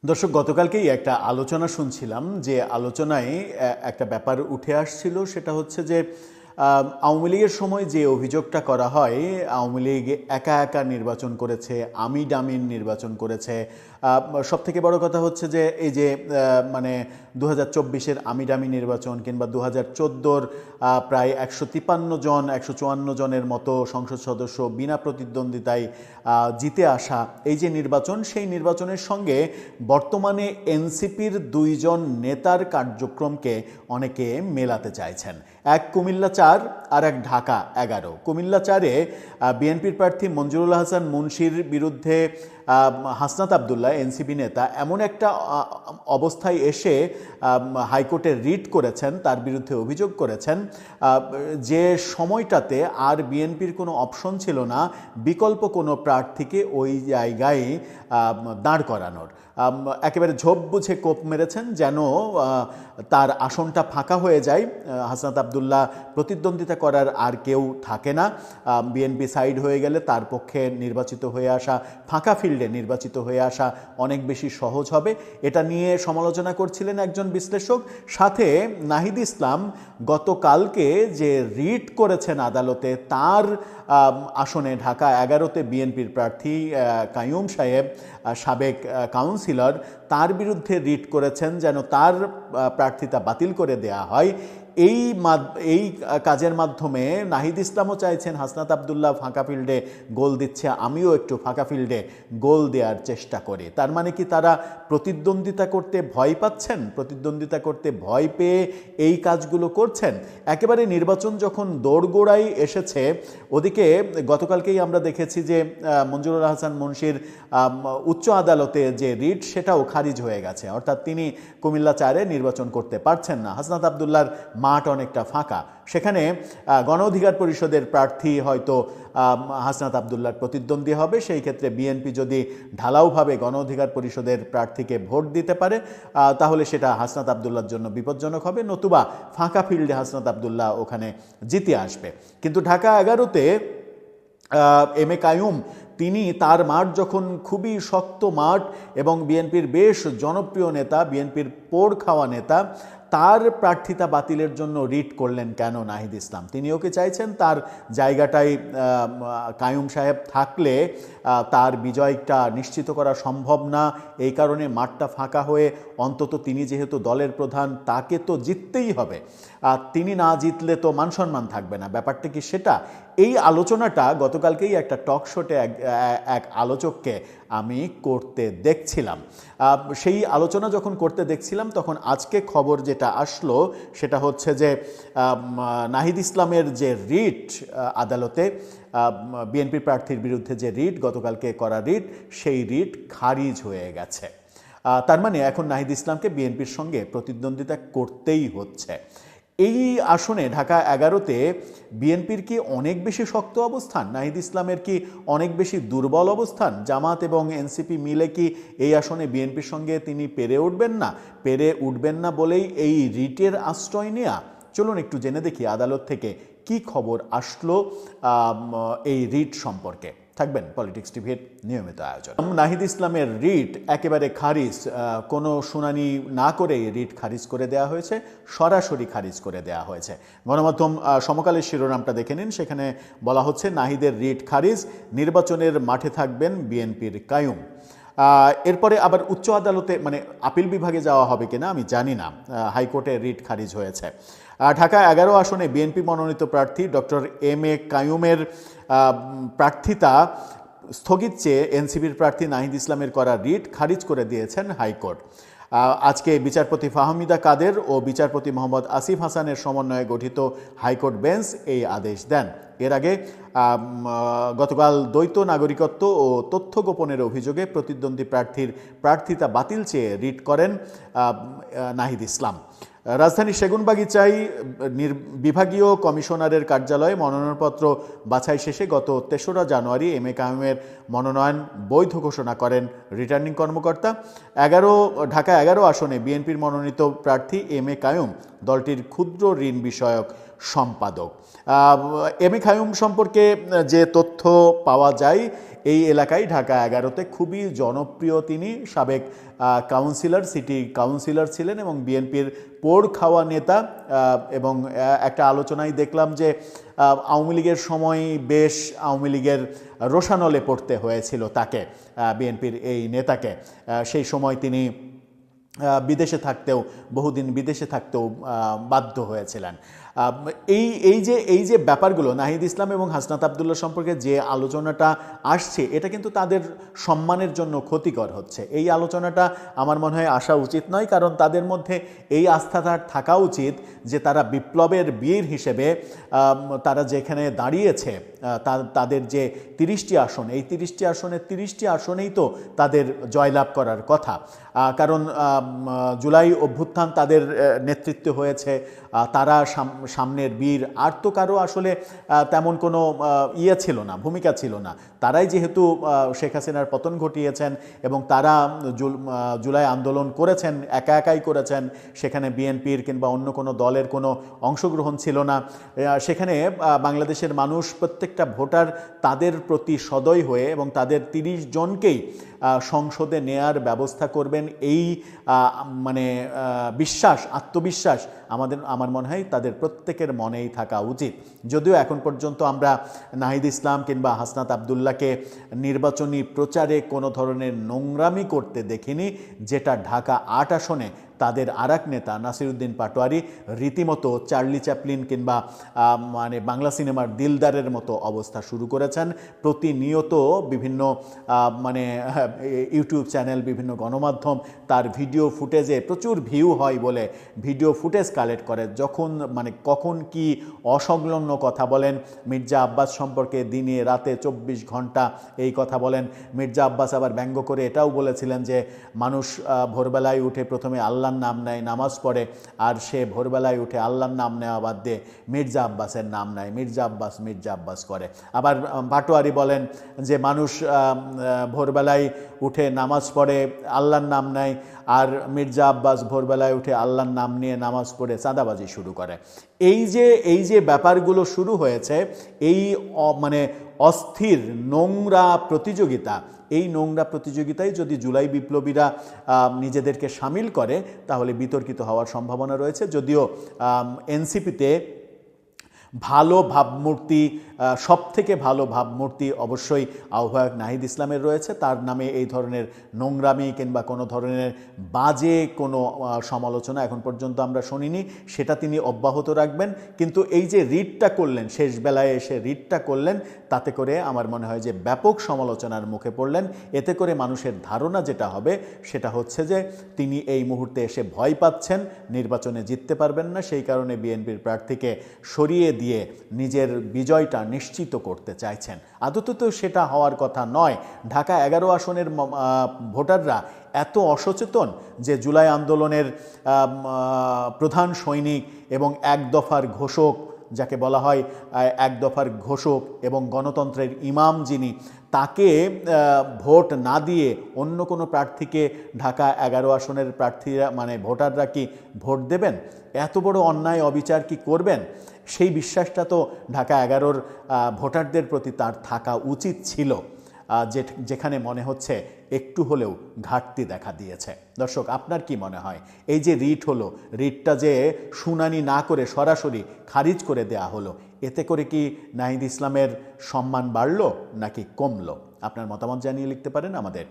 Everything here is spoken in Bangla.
দর্শক, গতকালকেই একটা আলোচনা শুনছিলাম, যে আলোচনায় একটা ব্যাপার উঠে আসছিল। সেটা হচ্ছে যে আওয়ামী লীগের সময় যে অভিযোগটা করা হয়, আওয়ামী লীগ একা একা নির্বাচন করেছে, আমি ডামিন নির্বাচন করেছে। সব থেকে বড় কথা হচ্ছে যে এই যে মানে 2024-এর আমি ডামি নির্বাচন কিংবা 2014-র প্রায় 153 জনের মতো সংসদ সদস্য বিনা প্রতিদ্বন্দ্বিতায় জিতে আসা এই যে নির্বাচন, সেই নির্বাচনের সঙ্গে বর্তমানে এনসিপির দুইজন নেতার কার্যক্রমকে অনেকে মেলাতে চাইছেন। এক কুমিল্লা 4 আর এক ঢাকা 11। কুমিল্লা 4-এ বিএনপির প্রার্থী মঞ্জুরুল হাসান মুন্সির বিরুদ্ধে হাসনাত আবদুল্লাহ এনসিপি নেতা এমন একটা অবস্থায় এসে হাইকোর্টে রিট করেছেন, তার বিরুদ্ধে অভিযোগ করেছেন যে সময়টাতে আর বিএনপির কোনো অপশন ছিল না বিকল্প কোনো প্রার্থীকে ওই জায়গায় দাঁড় করানোর। একেবারে ঝোপ বুঝে কোপ মেরেছেন যেন তার আসনটা ফাঁকা হয়ে যায়, হাসনাত আবদুল্লাহ প্রতিদ্বন্দ্বিতা করার আর কেউ থাকে না, বিএনপি সাইড হয়ে গেলে তার পক্ষে নির্বাচিত হয়ে আসা, ফাঁকা ফিল্ডে নির্বাচিত হয়ে আসা অনেক বেশি সহজ হবে। এটা নিয়ে সমালোচনা করছিলেন একজন বিশ্লেষক। সাথে নাহিদ ইসলাম গতকালকে যে রিট করেছেন আদালতে, তার আসনে ঢাকা 11-তে বিএনপির প্রার্থী কাইয়ুম সাহেব, সাবেক কাউন্সিলর, তার বিরুদ্ধে রিট করেছেন যেন তার প্রার্থিতা বাতিল করে দেয়া হয়। এই কাজের মাধ্যমে নাহিদ ইসলামও চাইছেন হাসনাত আবদুল্লাহ ফাঁকা ফিল্ডে গোল দিচ্ছে, আমিও একটু ফাঁকা ফিল্ডে গোল দেওয়ার চেষ্টা করি। তার মানে কি তারা প্রতিদ্বন্দ্বিতা করতে ভয় পাচ্ছেন? প্রতিদ্বন্দ্বিতা করতে ভয় পেয়ে এই কাজগুলো করছেন? একেবারে নির্বাচন যখন দোরগোড়ায় এসেছে, ওদিকে গতকালকেই আমরা দেখেছি যে মঞ্জুরুল হাসান মুন্সির উচ্চ আদালতে যে রিট, সেটাও খারিজ হয়ে গেছে। অর্থাৎ তিনি কুমিল্লা 4-এ নির্বাচন করতে পারছেন না। হাসনাত আবদুল্লাহর মাঠ অনেকটা ফাঁকা, সেখানে গণ অধিকার পরিষদের প্রার্থী হয়তো হাসনাত আবদুল্লাহর প্রতিদ্বন্দ্বী হবে। সেই ক্ষেত্রে বিএনপি যদি ঢালাওভাবে গণ অধিকার পরিষদের প্রার্থীকে ভোট দিতে পারে, তাহলে সেটা হাসনাত আবদুল্লাহর জন্য বিপজ্জনক হবে, নতুবা ফাঁকা ফিল্ডে হাসনাত আবদুল্লাহ ওখানে জিতে আসবে। কিন্তু ঢাকা 11-তে এম এ কাইয়ুম, তিনি তার মাঠ যখন খুবই শক্ত মাঠ এবং বিএনপির বেশ জনপ্রিয় নেতা, বিএনপির পোড় খাওয়া নেতা, তার প্রার্থিতা বাতিলের জন্য রিট করলেন কেন নাহিদ ইসলাম? তিনিও কি চাইছেন তার জায়গাটায় কাইয়ুম সাহেব থাকলে তার বিজয়টা নিশ্চিত করা সম্ভব না, এই কারণে মাঠটা ফাঁকা হয়ে অন্তত তিনি যেহেতু দলের প্রধান, তাকে তো জিততেই হবে, তিনি না জিতলে তো মান সম্মান থাকবে না। ব্যাপারটা কি সেটা? এই আলোচনাটা গতকালকেই একটা টক শোতে এক আলোচককে আমি করতে দেখছিলাম। সেই আলোচনা যখন করতে দেখছিলাম, তখন আজকে খবর যেটা আসলো সেটা হচ্ছে যে নাহিদ ইসলামের যে রিট আদালতে, বিএনপি প্রার্থীর বিরুদ্ধে যে রিট, গতকালকে করা রিট, সেই রিট খারিজ হয়ে গেছে। তার মানে এখন নাহিদ ইসলামকে বিএনপির সঙ্গে প্রতিদ্বন্দ্বিতা করতেই হচ্ছে। এই আসনে ঢাকা 11-তে বিএনপির কি অনেক বেশি শক্ত অবস্থান? নাহিদ ইসলামের কি অনেক বেশি দুর্বল অবস্থান? জামাত এবং এনসিপি মিলে কি এই আসনে বিএনপির সঙ্গে তিনি পেরে উঠবেন না বলেই এই রিটের আশ্রয় নেয়া? চলুন একটু জেনে দেখি আদালত থেকে কি খবর আসলো এই রিট সম্পর্কে। থাকবেন পলিটিক্স টিভির নিয়মিত আয়োজন। নাহিদ ইসলামের রিট একেবারে খারিজ, কোনো শুনানি না করেই রিট খারিজ করে দেওয়া হয়েছে, সরাসরি খারিজ করে দেওয়া হয়েছে। গণমাধ্যম সমকালের শিরোনামটা দেখে নিন, সেখানে বলা হচ্ছে নাহিদের রিট খারিজ, নির্বাচনের মাঠে থাকবেন বিএনপির কাইয়ুম। এরপরে আবার উচ্চ আদালতে, মানে আপিল বিভাগে যাওয়া হবে কিনা আমি জানি না, হাইকোর্টে রিট খারিজ হয়েছে। ঢাকা 11 আসনে বিএনপি মনোনীত প্রার্থী ডক্টর এম এ কাইয়ুমের প্রার্থিতা স্থগিত চেয়ে এনসিপির প্রার্থী নাহিদ ইসলামের করা রিট খারিজ করে দিয়েছেন হাইকোর্ট। আজকে বিচারপতি ফাহমিদা কাদের ও বিচারপতি মোহাম্মদ আসিফ হাসানের সমন্বয়ে গঠিত হাইকোর্ট বেঞ্চ এই আদেশ দেন। এর আগে গতকাল দ্বৈত নাগরিকত্ব ও তথ্য গোপনের অভিযোগে প্রতিদ্বন্দ্বী প্রার্থীর প্রার্থিতা বাতিল চেয়ে রিট করেন নাহিদ ইসলাম। রাজধানীর সেগুনবাগিচায় বিভাগীয় কমিশনারের কার্যালয়ে মনোনয়নপত্র বাছাই শেষে গত 3রা জানুয়ারি এম এ কাইয়ুমের মনোনয়ন বৈধ ঘোষণা করেন রিটার্নিং কর্মকর্তা। ঢাকা 11 আসনে বিএনপির মনোনীত প্রার্থী এম এ কাইয়ুম দলটির ক্ষুদ্র ঋণ বিষয়ক সম্পাদক। এম এ কাইয়ুম সম্পর্কে যে তথ্য পাওয়া যায়, এই এলাকায় ঢাকা 11-তে খুবই জনপ্রিয় তিনি। সাবেক কাউন্সিলর, সিটি কাউন্সিলর ছিলেন এবং বিএনপির পোড় খাওয়া নেতা। এবং একটা আলোচনায় দেখলাম যে আওয়ামী লীগের সময় বেশ আওয়ামী লীগের রোষানলে পড়তে হয়েছিল তাকে, বিএনপির এই নেতাকে। সেই সময় তিনি বহুদিন বিদেশে থাকতেও বাধ্য হয়েছিলেন। এই যে ব্যাপারগুলো, নাহিদ ইসলাম এবং হাসনাত আবদুল্লাহ সম্পর্কে যে আলোচনাটা আসছে, এটা কিন্তু তাদের সম্মানের জন্য ক্ষতিকর হচ্ছে। এই আলোচনাটা আমার মনে হয় আসা উচিত নয়, কারণ তাদের মধ্যে এই আস্থাটা থাকা উচিত যে তারা বিপ্লবের বীর হিসেবে তারা যেখানে দাঁড়িয়েছে, তাদের যে 30টি আসন, এই 30টি আসনের 30টি আসনেই তো তাদের জয়লাভ করার কথা। কারণ জুলাই অভ্যুত্থান তাদের নেতৃত্বে হয়েছে, তারা সামনের বীর। আর তো কারো আসলে তেমন কোনো ছিল না, ভূমিকা ছিল না। তারাই যেহেতু শেখ হাসিনার পতন ঘটিয়েছেন এবং তারা জুলাই আন্দোলন করেছেন, একাই করেছেন, সেখানে বিএনপির কিংবা অন্য কোনো দলের কোনো অংশগ্রহণ ছিল না। সেখানে বাংলাদেশের মানুষ, প্রত্যেকটা ভোটার তাদের প্রতি সদয় হয়ে এবং তাদের 30 জনকেই সংসদে নেয়ার ব্যবস্থা করবেন, এই মানে আত্মবিশ্বাস আমার মনে হয় তাদের প্রত্যেকের মনেই থাকা উচিত। যদিও এখন পর্যন্ত আমরা নাহিদ ইসলাম কিংবা হাসনাত আবদুল্লাহকে নির্বাচনী প্রচারে কোনো ধরনের নোংরামি করতে দেখিনি, যেটা ঢাকা 8 আসনে তাদের আরেক নেতা নাসিরউদ্দিন পাটোয়ারি রীতিমতো চার্লি চ্যাপলিন কিংবা মানে বাংলা সিনেমার দিলদারের মতো অবস্থা শুরু করেছেন। প্রতিনিয়ত বিভিন্ন মানে ইউটিউব চ্যানেল, বিভিন্ন গণমাধ্যম তার ভিডিও ফুটেজে প্রচুর ভিউ হয় বলে ভিডিও ফুটেজ কালেক্ট করে, কখন কি অসংলগ্ন কথা বলেন। মির্জা আব্বাস সম্পর্কে দিনে রাতে 24 ঘন্টা এই কথা বলেন। মির্জা আব্বাস আবার ব্যঙ্গ করে এটাও বলেছিলেন যে মানুষ ভোরবেলায় উঠে প্রথমে আল্লাহর নাম নেয়, নামাজ পড়ে, আর সে ভোরবেলায় উঠে আল্লাহর নাম নেওয়া বাদ দিয়ে মির্জা আব্বাসের নাম নেয়, মির্জা আব্বাস করে। আবার পাটোয়ারি বলেন যে মানুষ ভোরবেলায় উঠে নামাজ পড়ে, আল্লাহর নাম নেয়, আর মির্জা আব্বাস ভোরবেলায় উঠে আল্লাহর নাম নিয়ে নামাজ পড়ে চাঁদাবাজি শুরু করে। এই যে ব্যাপারগুলো শুরু হয়েছে, এই মানে অস্থির নোংরা প্রতিযোগিতা, এই নোংরা প্রতিযোগিতায় যদি জুলাই বিপ্লবীরা নিজেদেরকে সামিল করে তাহলে বিতর্কিত হওয়ার সম্ভাবনা রয়েছে। যদিও এনসিপিতে ভালো ভাবমূর্তি, সবথেকে ভালো ভাবমূর্তি অবশ্যই আহ্বায়ক নাহিদ ইসলামের রয়েছে। তার নামে এই ধরনের নোংরামি কিংবা কোনো ধরনের বাজে কোনো সমালোচনা এখন পর্যন্ত আমরা শুনিনি, সেটা তিনি অব্যাহত রাখবেন। কিন্তু এই যে রিটটা করলেন, শেষ বেলায় এসে রিটটা করলেন, তাতে করে আমার মনে হয় যে ব্যাপক সমালোচনার মুখে পড়লেন। এতে করে মানুষের ধারণা যেটা হবে সেটা হচ্ছে যে তিনি এই মুহূর্তে এসে ভয় পাচ্ছেন, নির্বাচনে জিততে পারবেন না, সেই কারণে বিএনপির প্রার্থীকে সরিয়ে দিয়ে নিজের বিজয়টা নিশ্চিত করতে চাইছেন। আদতে তো সেটা হওয়ার কথা নয়। ঢাকা 11 আসনের ভোটাররা এত অসচেতন যে জুলাই আন্দোলনের প্রধান সৈনিক এবং এক দফার ঘোষক, যাকে বলা হয় এক দফার ঘোষক এবং গণতন্ত্রের ইমাম যিনি, তাকে ভোট না দিয়ে অন্য কোনো প্রার্থীকে ঢাকা 11 আসনের প্রার্থীরা ভোটাররা কি ভোট দেবেন? এত বড় অন্যায় অবিচার কি করবেন? সেই বিশ্বাসটা তো ঢাকা 11-র ভোটারদের প্রতি তার থাকা উচিত ছিল, যেখানে মনে হচ্ছে একটু হলেও ঘাটতি দেখা দিয়েছে। দর্শক, আপনার কি মনে হয় এই যে রিট হলো, রিটটা যে শুনানি না করে সরাসরি খারিজ করে দেয়া হলো, এতে করে কি নাহিদ ইসলামের সম্মান বাড়লো নাকি কমলো? আপনার মতামত জানিয়ে লিখতে পারেন আমাদের।